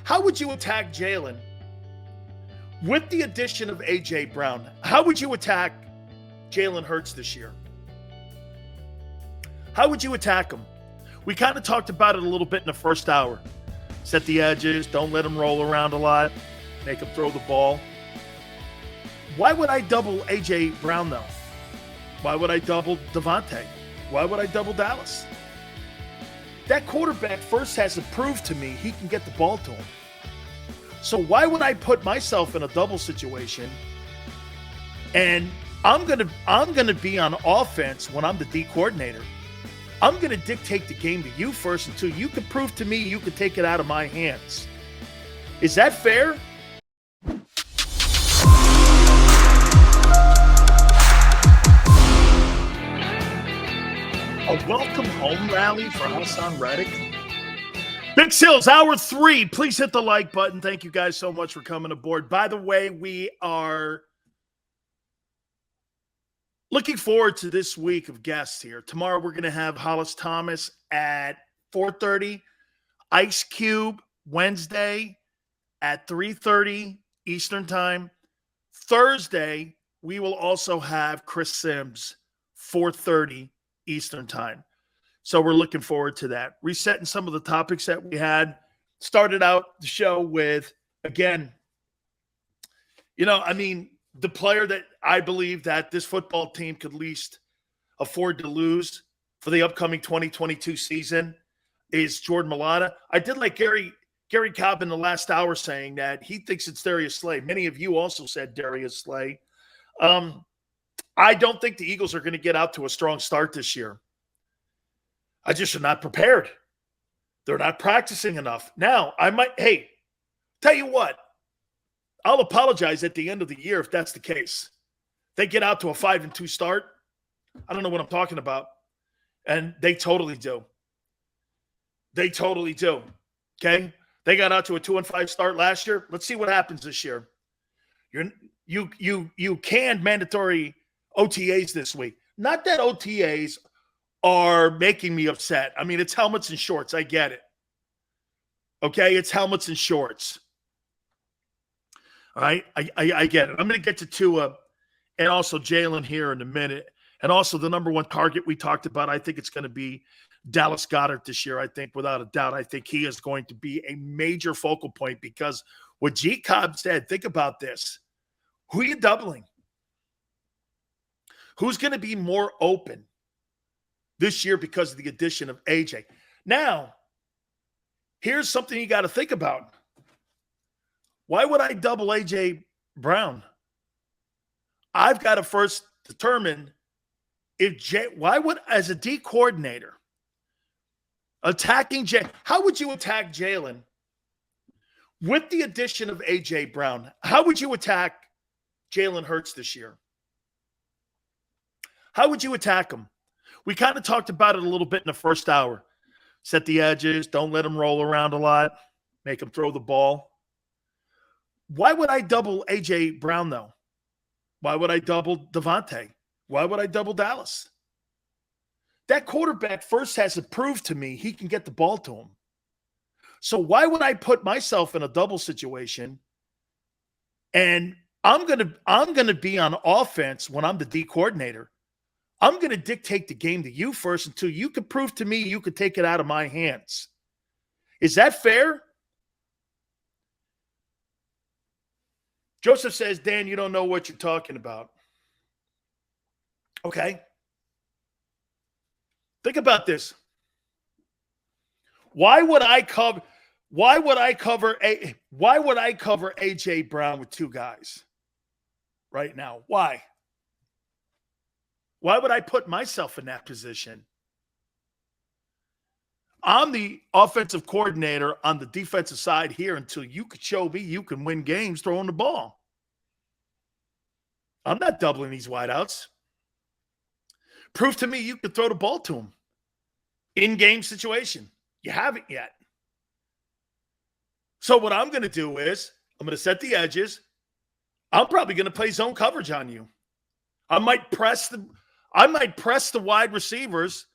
How would you attack Jalen with the addition of A.J. Brown? How would you attack Jalen Hurts this year? How would you attack him? We kind of talked about it a little bit in the first hour. Set the edges, don't let him roll around a lot, make him throw the ball. Why would I double A.J. Brown, though? Why would I double Devontae? Why would I double Dallas? That quarterback first has to prove to me he can get the ball to him. So why would I put myself in a double situation? And I'm gonna be on offense when I'm the D coordinator. I'm gonna dictate the game to you first until you can prove to me you can take it out of my hands. Is that fair? A welcome home rally for Hassan Reddick. Big Sills, hour 3. Please hit the like button. Thank you guys so much for coming aboard. By the way, we are looking forward to this week of guests here. Tomorrow we're going to have Hollis Thomas at 4:30. Ice Cube Wednesday at 3:30 Eastern Time. Thursday, we will also have Chris Sims, 4:30 Eastern Time. So we're looking forward to that. Resetting some of the topics that we had. Started out the show with, again, the player that I believe that this football team could least afford to lose for the upcoming 2022 season is Jordan Mailata. I did like Gary Cobb in the last hour saying that he thinks it's Darius Slay. Many of you also said Darius Slay. I don't think the Eagles are going to get out to a strong start this year. I just are not prepared. They're not practicing enough. Now, tell you what, I'll apologize at the end of the year if that's the case. They get out to a 5-2 start. I don't know what I'm talking about. And they totally do. They totally do. Okay? They got out to a 2-5 start last year. Let's see what happens this year. You canned mandatory OTAs this week. Not that OTAs are making me upset. I mean, it's helmets and shorts. I get it. Okay? It's helmets and shorts. All right? I get it. I'm going to get to Tua and also Jalen here in a minute. And also the number one target we talked about, I think it's going to be Dallas Goedert this year. I think without a doubt, I think he is going to be a major focal point because what JAKIB said, think about this. Who are you doubling? Who's going to be more open this year because of the addition of AJ? Now, here's something you got to think about. Why would I double AJ Brown? I've got to first determine why would, as a D coordinator, attacking Jay, how would you attack Jalen with the addition of AJ Brown? How would you attack Jalen Hurts this year? How would you attack him? We kind of talked about it a little bit in the first hour. Set the edges, don't let him roll around a lot, make him throw the ball. Why would I double A.J. Brown, though? Why would I double Devontae? Why would I double Dallas? That quarterback first has to prove to me he can get the ball to him. So why would I put myself in a double situation? And I'm gonna be on offense when I'm the D coordinator. I'm going to dictate the game to you first until you can prove to me you can take it out of my hands. Is that fair? Joseph says, Dan, you don't know what you're talking about. Okay. Think about this. Why would I cover AJ Brown with two guys right now? Why? Why would I put myself in that position? I'm the offensive coordinator on the defensive side here until you could show me you can win games throwing the ball. I'm not doubling these wideouts. Prove to me you can throw the ball to them. In-game situation. You haven't yet. So what I'm going to do is I'm going to set the edges. I'm probably going to play zone coverage on you. I might press the wide receivers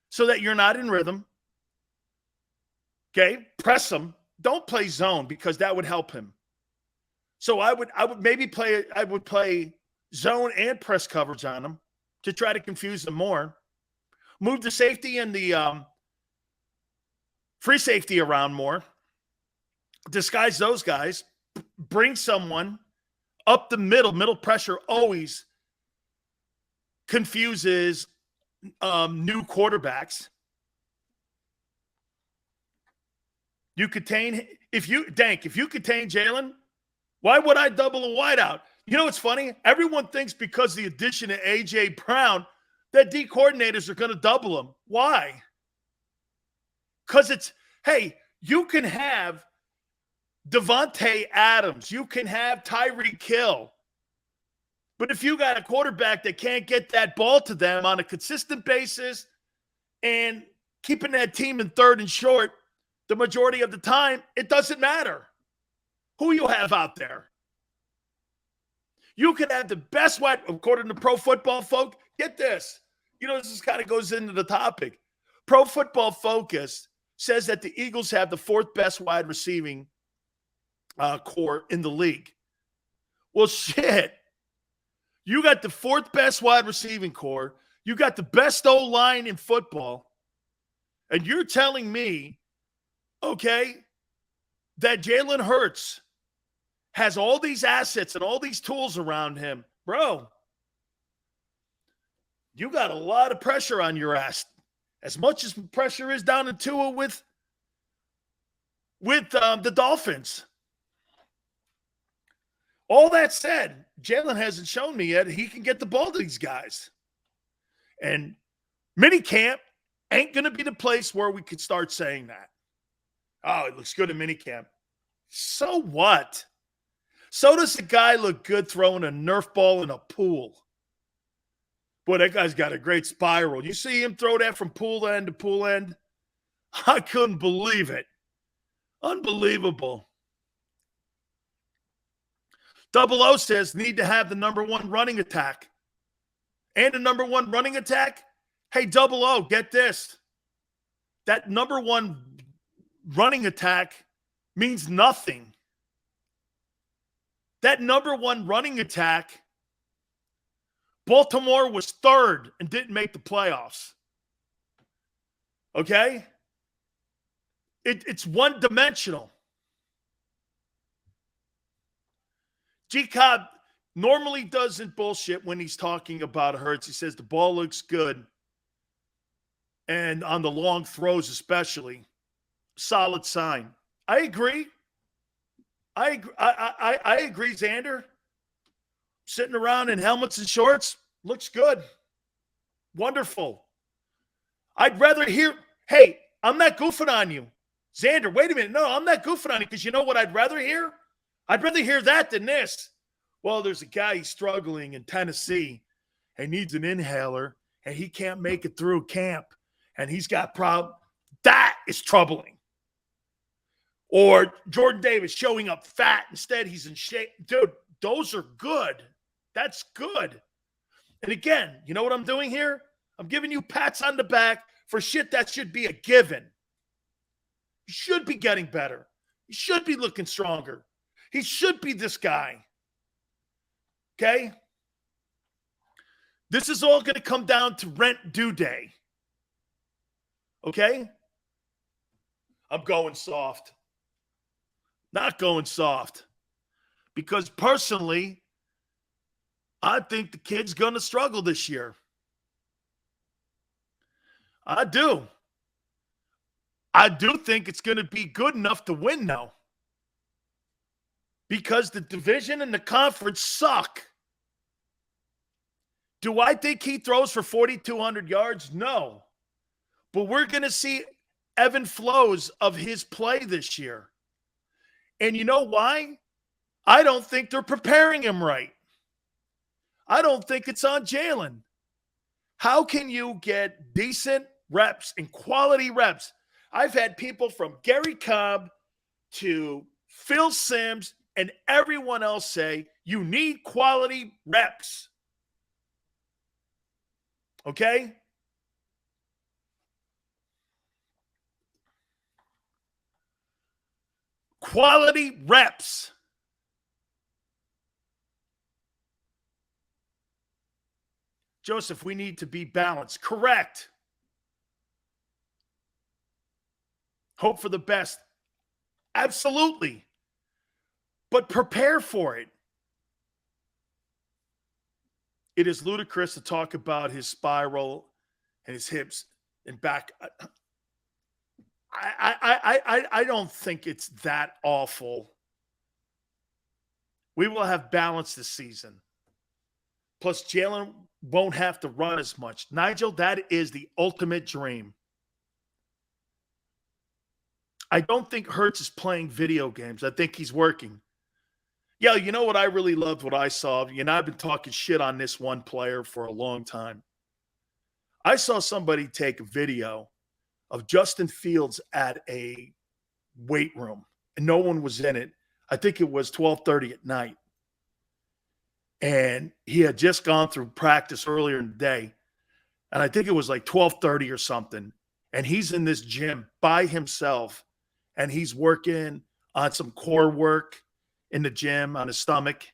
so that you're not in rhythm. Okay? Press them. don't play zone because that would help him. So I would play zone and press coverage on him to try to confuse them more. Move the safety and the free safety around more. Disguise those guys. Bring someone up the middle. Middle pressure always confuses new quarterbacks. You contain if you contain Jalen, why would I double a wideout? You know what's funny? Everyone thinks because the addition of A.J. Brown that D coordinators are going to double him. Why? Because you can have Devontae Adams. You can have Tyreek Hill. But if you got a quarterback that can't get that ball to them on a consistent basis and keeping that team in third and short the majority of the time, it doesn't matter who you have out there. You could have the best wide, according to Pro Football Folk. Get this. This kind of goes into the topic. Pro Football Focus says that the Eagles have the fourth best wide receiving core in the league. Well, shit. You got the fourth best wide receiving core. You got the best O-line in football. And you're telling me, okay, that Jalen Hurts has all these assets and all these tools around him. Bro, you got a lot of pressure on your ass. As much as pressure is down in Tua with the Dolphins. All that said, Jalen hasn't shown me yet he can get the ball to these guys. And minicamp ain't going to be the place where we could start saying that. Oh, it looks good in minicamp. So what? So does the guy look good throwing a Nerf ball in a pool. Boy, that guy's got a great spiral. You see him throw that from pool end to pool end? I couldn't believe it. Unbelievable. Double O says need to have the number one running attack. And the number one running attack? Hey, Double O, get this. That number one running attack means nothing. That number one running attack, Baltimore was third and didn't make the playoffs. Okay? It's one-dimensional. JAKIB normally doesn't bullshit when he's talking about Hurts. He says the ball looks good. And on the long throws especially, solid sign. I agree. I agree, Xander. Sitting around in helmets and shorts, looks good. Wonderful. I'd rather hear, hey, I'm not goofing on you. Xander, wait a minute. No, I'm not goofing on you because you know what I'd rather hear? I'd rather hear that than this. Well, there's a guy he's struggling in Tennessee and needs an inhaler and he can't make it through camp and he's got problems. That is troubling. Or Jordan Davis showing up fat. Instead, he's in shape. Dude, those are good. That's good. And again, you know what I'm doing here? I'm giving you pats on the back for shit that should be a given. You should be getting better. You should be looking stronger. He should be this guy. Okay? This is all going to come down to rent due day. Okay? I'm going soft. Not going soft. Because personally, I think the kid's going to struggle this year. I do. I do think it's going to be good enough to win, though. Because the division and the conference suck. Do I think he throws for 4,200 yards? No. But we're going to see ebb and flows of his play this year. And you know why? I don't think they're preparing him right. I don't think it's on Jalen. How can you get decent reps and quality reps? I've had people from Gary Cobb to Phil Simms and everyone else say you need quality reps. Okay? Quality reps. Joseph, we need to be balanced. Correct. Hope for the best. Absolutely. But prepare for it. It is ludicrous to talk about his spiral and his hips and back. I don't think it's that awful. We will have balance this season. Plus, Jalen won't have to run as much. Nigel, that is the ultimate dream. I don't think Hurts is playing video games. I think he's working. Yeah, you know what I really loved, what I saw? You know, I've been talking shit on this one player for a long time. I saw somebody take a video of Justin Fields at a weight room, and no one was in it. I think it was 12:30 at night. And he had just gone through practice earlier in the day. And I think it was like 12:30 or something. And he's in this gym by himself. And he's working on some core work in the gym on his stomach.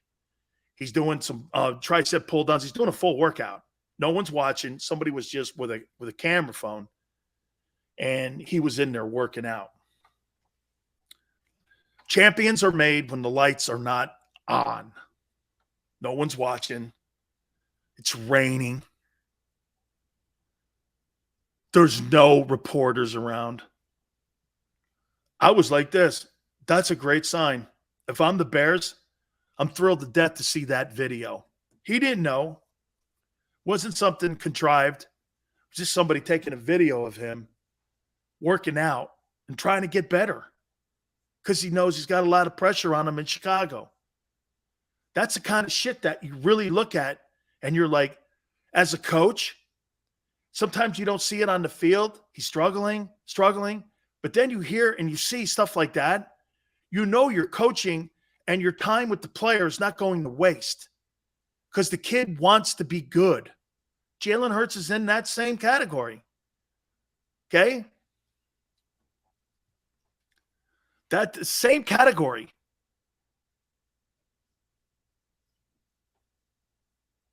He's doing some tricep pull downs. He's doing a full workout. No one's watching. Somebody was just with a camera phone. And he was in there working out. Champions are made when the lights are not on. No one's watching. It's raining. There's no reporters around. I was like this. That's a great sign. If I'm the Bears, I'm thrilled to death to see that video. He didn't know. Wasn't something contrived. It was just somebody taking a video of him working out and trying to get better because he knows he's got a lot of pressure on him in Chicago. That's the kind of shit that you really look at and you're like, as a coach, sometimes you don't see it on the field. He's struggling, but then you hear and you see stuff like that. You know your coaching and your time with the player is not going to waste because the kid wants to be good. Jalen Hurts is in that same category. Okay? That same category.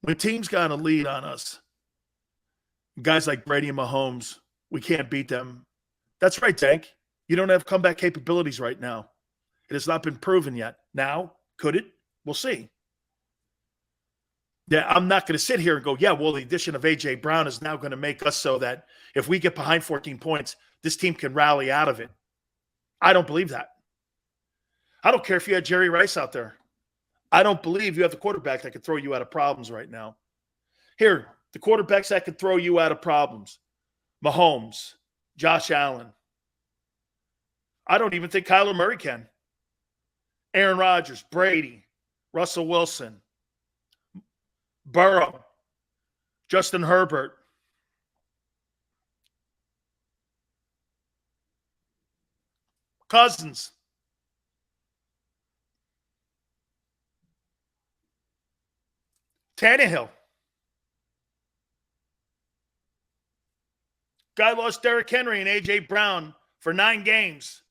When teams got a lead on us, guys like Brady and Mahomes, we can't beat them. That's right, Tank. You don't have comeback capabilities right now. It has not been proven yet. Now, could it? We'll see. Yeah, I'm not going to sit here and go, yeah, well, the addition of A.J. Brown is now going to make us so that if we get behind 14 points, this team can rally out of it. I don't believe that. I don't care if you had Jerry Rice out there. I don't believe you have the quarterback that can throw you out of problems right now. Here, the quarterbacks that can throw you out of problems. Mahomes, Josh Allen. I don't even think Kyler Murray can. Aaron Rodgers, Brady, Russell Wilson, Burrow, Justin Herbert. Cousins. Tannehill. Guy lost Derrick Henry and A.J. Brown for 9 games.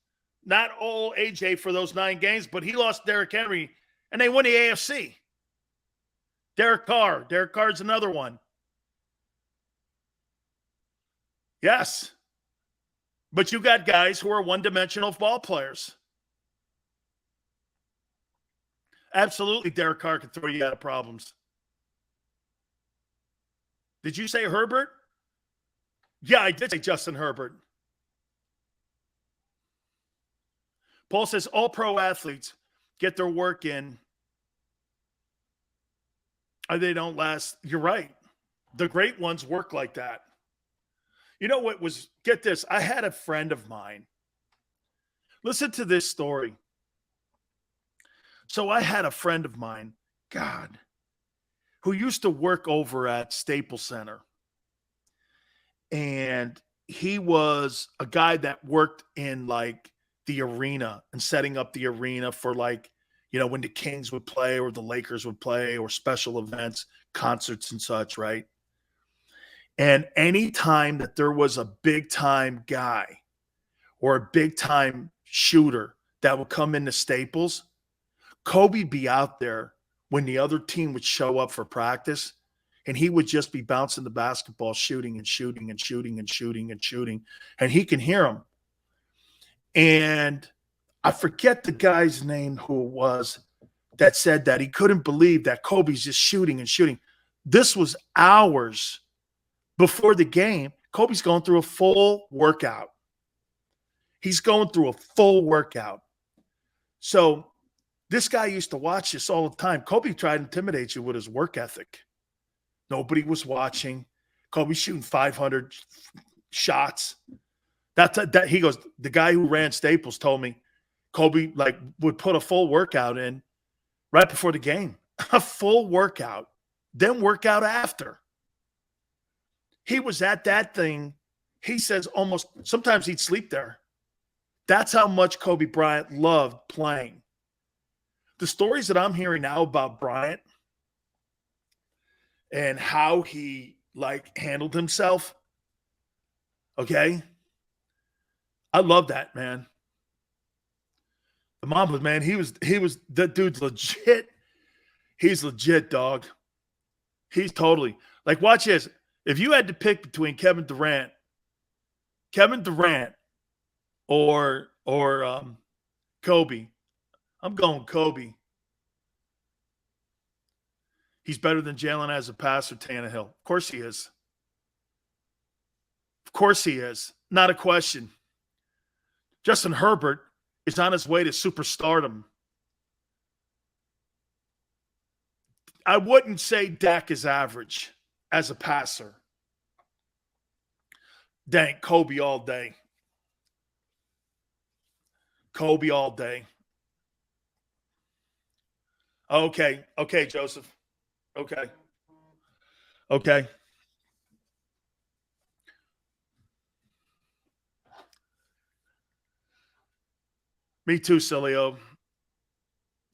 Not all A.J. for those 9 games, but he lost Derrick Henry, and they won the AFC. Derek Carr. Derek Carr's another one. Yes. But you got guys who are one-dimensional ball players. Absolutely, Derek Carr can throw you out of problems. Did you say Herbert? Yeah, I did say Justin Herbert. Paul says all pro athletes get their work in. They don't last. You're right. The great ones work like that. You know what was, get this, I had a friend of mine. Listen to this story. So I had a friend of mine, God, who used to work over at Staples Center. And he was a guy that worked in like the arena and setting up the arena for like, you know, when the Kings would play or the Lakers would play or special events, concerts and such, right? And any time that there was a big time guy or a big time shooter that would come into Staples, Kobe'd be out there when the other team would show up for practice, and he would just be bouncing the basketball, shooting and shooting and shooting and shooting and shooting, and he can hear them. And I forget the guy's name who it was that said that he couldn't believe that Kobe's just shooting and shooting. This was hours before the game. Kobe's going through a full workout. He's going through a full workout. So this guy used to watch this all the time. Kobe tried to intimidate you with his work ethic. Nobody was watching. Kobe shooting 500 shots. That he goes, the guy who ran Staples told me Kobe would put a full workout in right before the game. A full workout. Then workout after. He was at that thing. He says almost sometimes he'd sleep there. That's how much Kobe Bryant loved playing. The stories that I'm hearing now about Bryant and how he handled himself, okay? I love that, man. The Mamba, man, he was that dude's legit. He's legit, dog. He's totally watch this. If you had to pick between Kevin Durant or Kobe, I'm going Kobe. He's better than Jalen as a passer, Tannehill. Of course he is. Of course he is. Not a question. Justin Herbert is on his way to superstardom. I wouldn't say Dak is average as a passer. Dang, Kobe all day. Kobe all day. Okay, Joseph. Okay. Me too, Sileo.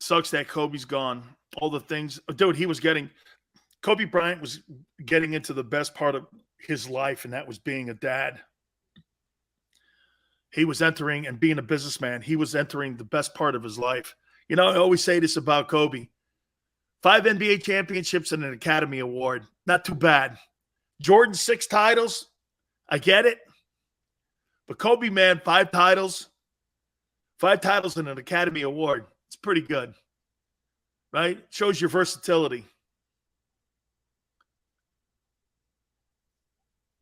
Sucks that Kobe's gone. All the things. Dude, Kobe Bryant was getting into the best part of his life, and that was being a dad. He was entering, and being a businessman, he was entering the best part of his life. I always say this about Kobe. 5 NBA championships and an Academy Award. Not too bad. Jordan, 6 titles. I get it. But Kobe, man, 5 titles. 5 titles and an Academy Award. It's pretty good. Right? Shows your versatility.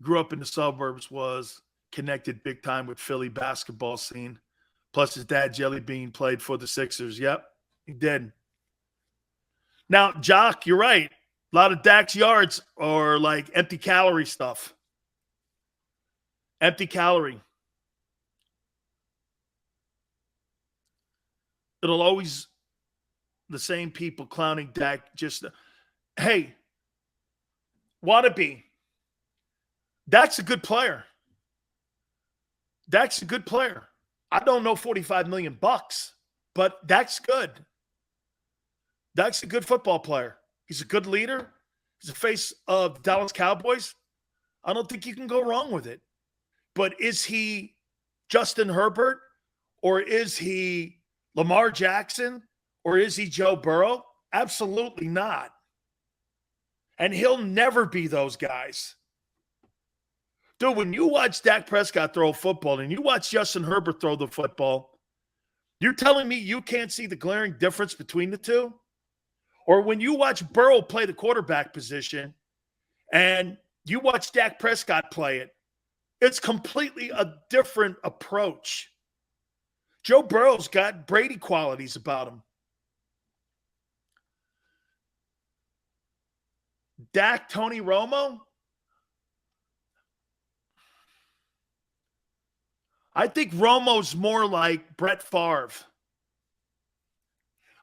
Grew up in the suburbs, was connected big time with Philly basketball scene. Plus his dad, Jelly Bean, played for the Sixers. Yep, he did. Now, Jock, you're right. A lot of Dak's yards are empty calorie stuff. Empty calorie. It'll always the same people clowning Dak. Just, hey, wannabe. Dak's a good player. Dak's a good player. I don't know $45 million, but Dak's good. Dak's a good football player. He's a good leader. He's the face of the Dallas Cowboys. I don't think you can go wrong with it. But is he Justin Herbert, or is he Lamar Jackson, or is he Joe Burrow? Absolutely not. And he'll never be those guys. Dude, when you watch Dak Prescott throw a football and you watch Justin Herbert throw the football, you're telling me you can't see the glaring difference between the two? Or when you watch Burrow play the quarterback position and you watch Dak Prescott play it, it's completely a different approach. Joe Burrow's got Brady qualities about him. Dak, Tony Romo? I think Romo's more like Brett Favre.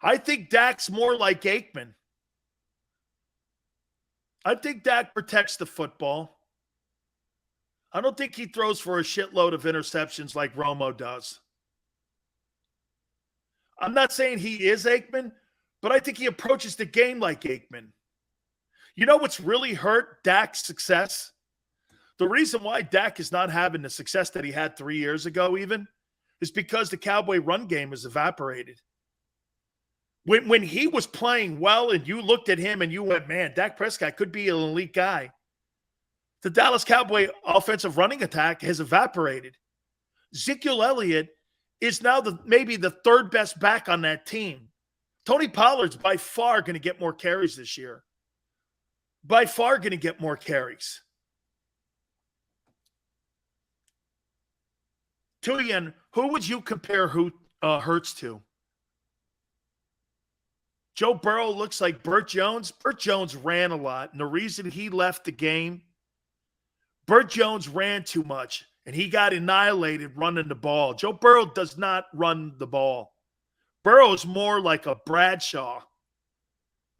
I think Dak's more like Aikman. I think Dak protects the football. I don't think he throws for a shitload of interceptions like Romo does. I'm not saying he is Aikman, but I think he approaches the game like Aikman. You know what's really hurt Dak's success? The reason why Dak is not having the success that he had 3 years ago even is because the Cowboy run game has evaporated. When he was playing well and you looked at him and you went, man, Dak Prescott could be an elite guy, the Dallas Cowboy offensive running attack has evaporated. Ezekiel Elliott is now maybe the third best back on that team. Tony Pollard's by far going to get more carries this year. By far going to get more carries. Tuyen, who would you compare Hurts to? Joe Burrow looks like Burt Jones. Burt Jones ran a lot, and the reason he left the game, Burt Jones ran too much, and he got annihilated running the ball. Joe Burrow does not run the ball. Burrow is more like a Bradshaw,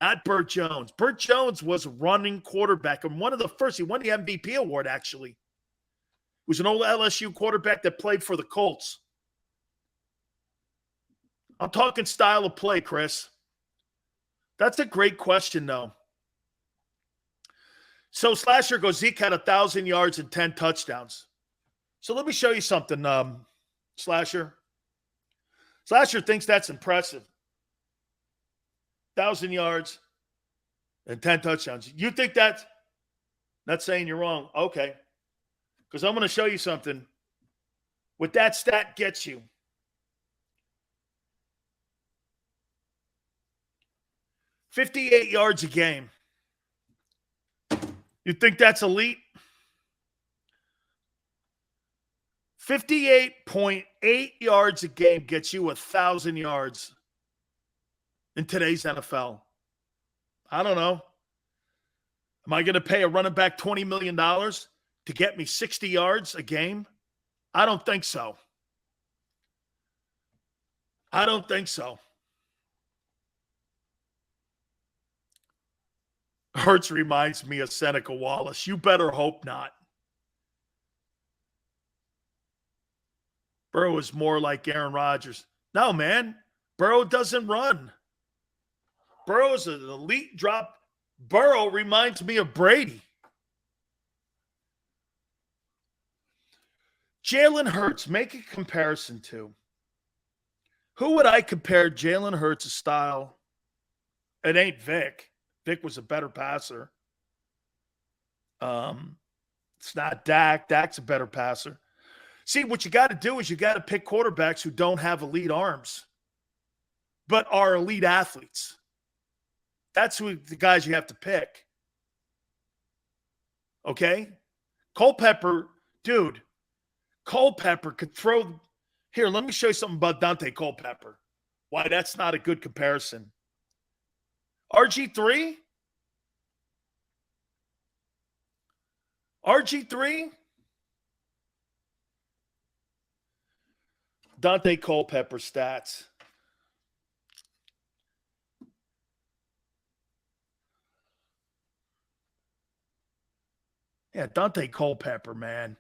not Burt Jones. Burt Jones was a running quarterback, and one of the first, he won the MVP award, actually. He was an old LSU quarterback that played for the Colts. I'm talking style of play, Chris. That's a great question, though. So Slasher goes, Zeke had 1,000 yards and 10 touchdowns. So let me show you something, Slasher. Slasher thinks that's impressive. 1,000 yards and 10 touchdowns. You think that's not saying you're wrong? Okay. Because I'm going to show you something. What that stat gets you. 58 yards a game. You think that's elite? 58.8 yards a game gets you 1,000 yards in today's NFL. I don't know. Am I going to pay a running back $20 million to get me 60 yards a game? I don't think so. I don't think so. Hurts reminds me of Seneca Wallace. You better hope not. Burrow is more like Aaron Rodgers. No, man. Burrow doesn't run. Burrow's an elite drop. Burrow reminds me of Brady. Jalen Hurts, make a comparison to. Who would I compare Jalen Hurts' style? It ain't Vic. Vic was a better passer. It's not Dak. Dak's a better passer. See, what you got to do is you got to pick quarterbacks who don't have elite arms, but are elite athletes. That's who the guys you have to pick. Okay? Culpepper, dude, Culpepper could throw. Here, let me show you something about Dante Culpepper. Why that's not a good comparison. RG3? RG3? Dante Culpepper stats. Yeah, Dante Culpepper, man.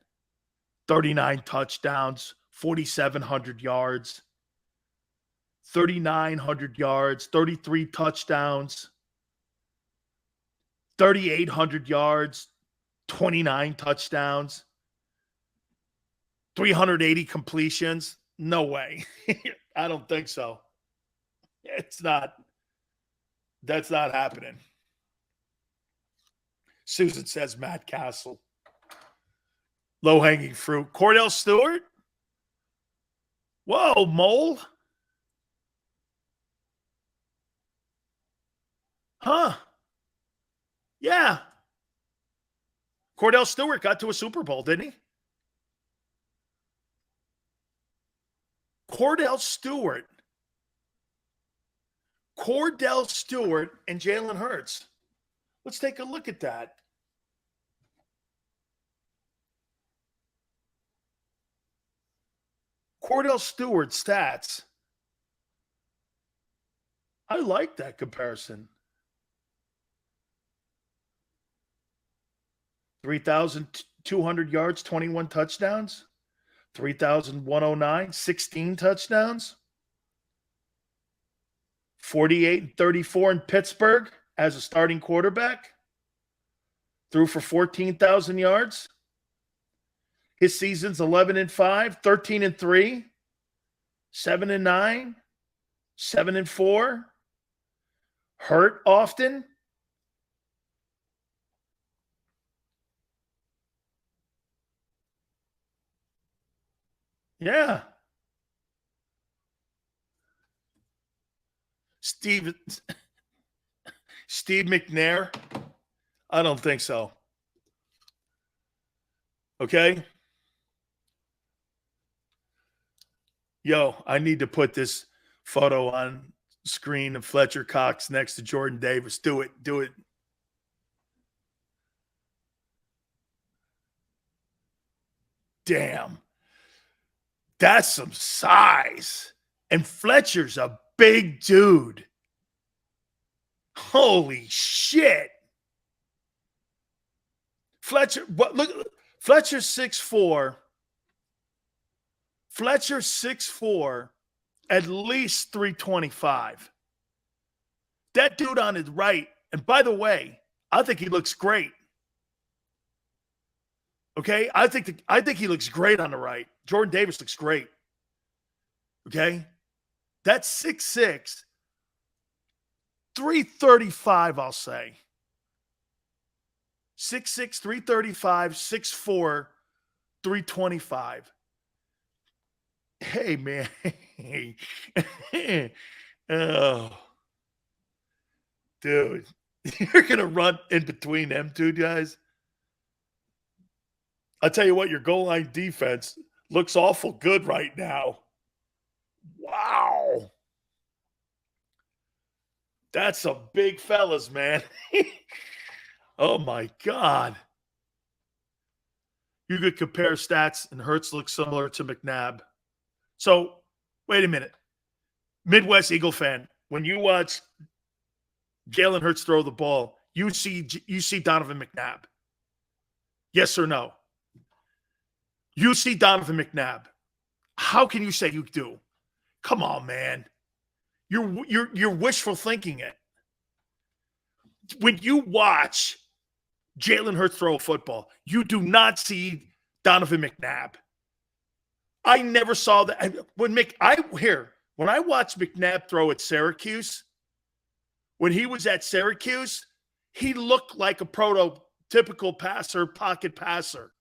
39 touchdowns, 4,700 yards, 3,900 yards, 33 touchdowns, 3,800 yards, 29 touchdowns, 380 completions. No way. I don't think so. It's not. That's not happening. Susan says Matt Castle. Low-hanging fruit. Cordell Stewart? Whoa, Mole. Huh. Yeah. Cordell Stewart got to a Super Bowl, didn't he? Cordell Stewart and Jalen Hurts. Let's take a look at that. Cordell Stewart stats. I like that comparison. 3,200 yards, 21 touchdowns. 3,109, 16 touchdowns. 48-34 in Pittsburgh as a starting quarterback. Threw for 14,000 yards. His season's 11-5, 13-3. 7-9, 7-4, hurt often. Yeah. Steve McNair? I don't think so. Okay? Yo, I need to put this photo on screen of Fletcher Cox next to Jordan Davis. Do it. Do it. Damn. That's some size. And Fletcher's a big dude. Holy shit. Fletcher, look, Fletcher's 6'4". Fletcher's 6'4", at least 325. That dude on his right, and by the way, I think he looks great. Okay? I think he looks great on the right. Jordan Davis looks great. Okay? That's 6'6", 335, I'll say. 6'6", 335, 6'4", 325. Hey, man. Oh. Dude. You're going to run in between them two guys? I'll tell you what, your goal line defense looks awful good right now. Wow. That's some big fellas, man. Oh, my God. You could compare stats, and Hurts looks similar to McNabb. So, wait a minute. Midwest Eagle fan, when you watch Jalen Hurts throw the ball, you see Donovan McNabb. Yes or no? You see Donovan McNabb. How can you say you do? Come on, man. You're wishful thinking it. When you watch Jalen Hurts throw a football, you do not see Donovan McNabb. I never saw that. When I watched McNabb throw at Syracuse, when he was at Syracuse, he looked like a prototypical passer, pocket passer.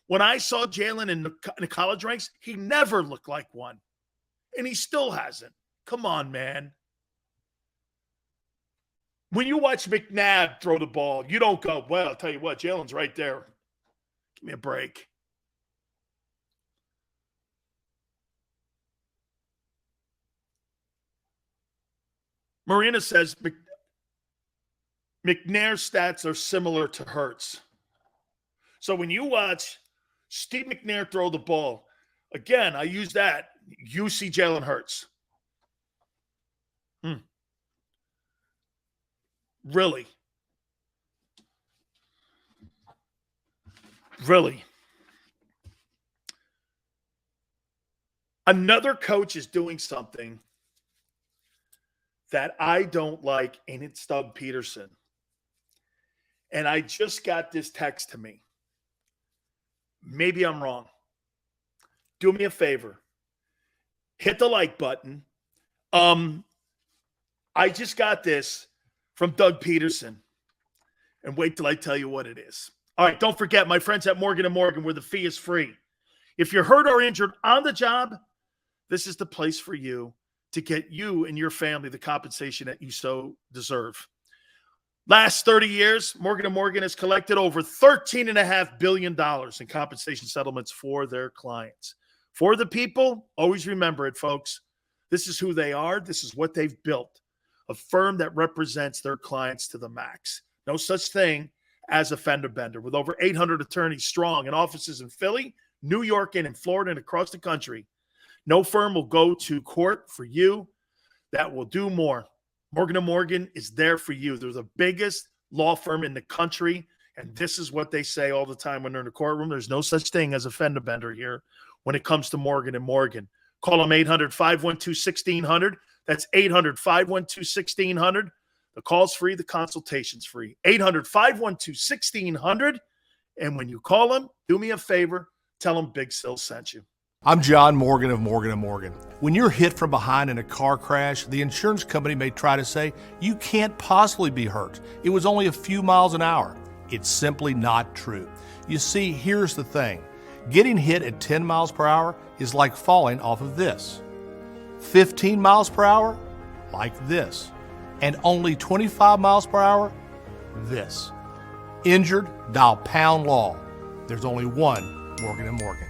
When I saw Jalen in the college ranks, he never looked like one. And he still hasn't. Come on, man. When you watch McNabb throw the ball, you don't go, well, I'll tell you what, Jalen's right there. Give me a break. Marina says McNair's stats are similar to Hurts. So when you watch Steve McNair throw the ball, again, I use that. You see Jalen Hurts. Really? Really? Another coach is doing something that I don't like, and it's Doug Peterson. And I just got this text to me. Maybe I'm wrong. Do me a favor. Hit the like button. I just got this from Doug Peterson. And wait till I tell you what it is. All right, don't forget, my friends at Morgan & Morgan, where the fee is free. If you're hurt or injured on the job, this is the place for you to get you and your family the compensation that you so deserve. Last 30 years, Morgan & Morgan has collected over $13.5 billion in compensation settlements for their clients. For the people, always remember it, folks. This is who they are. This is what they've built. A firm that represents their clients to the max. No such thing as a fender bender. With over 800 attorneys strong and offices in Philly, New York, and in Florida and across the country, no firm will go to court for you that will do more. Morgan & Morgan is there for you. They're the biggest law firm in the country, and this is what they say all the time when they're in the courtroom. There's no such thing as a fender bender here when it comes to Morgan & Morgan. Call them 800-512-1600. That's 800-512-1600. The call's free. The consultation's free. 800-512-1600. And when you call them, do me a favor. Tell them Big Sil sent you. I'm John Morgan of Morgan & Morgan. When you're hit from behind in a car crash, the insurance company may try to say, you can't possibly be hurt. It was only a few miles an hour. It's simply not true. You see, here's the thing. Getting hit at 10 miles per hour is like falling off of this. 15 miles per hour, like this. And only 25 miles per hour, this. Injured, dial pound law. There's only one Morgan & Morgan.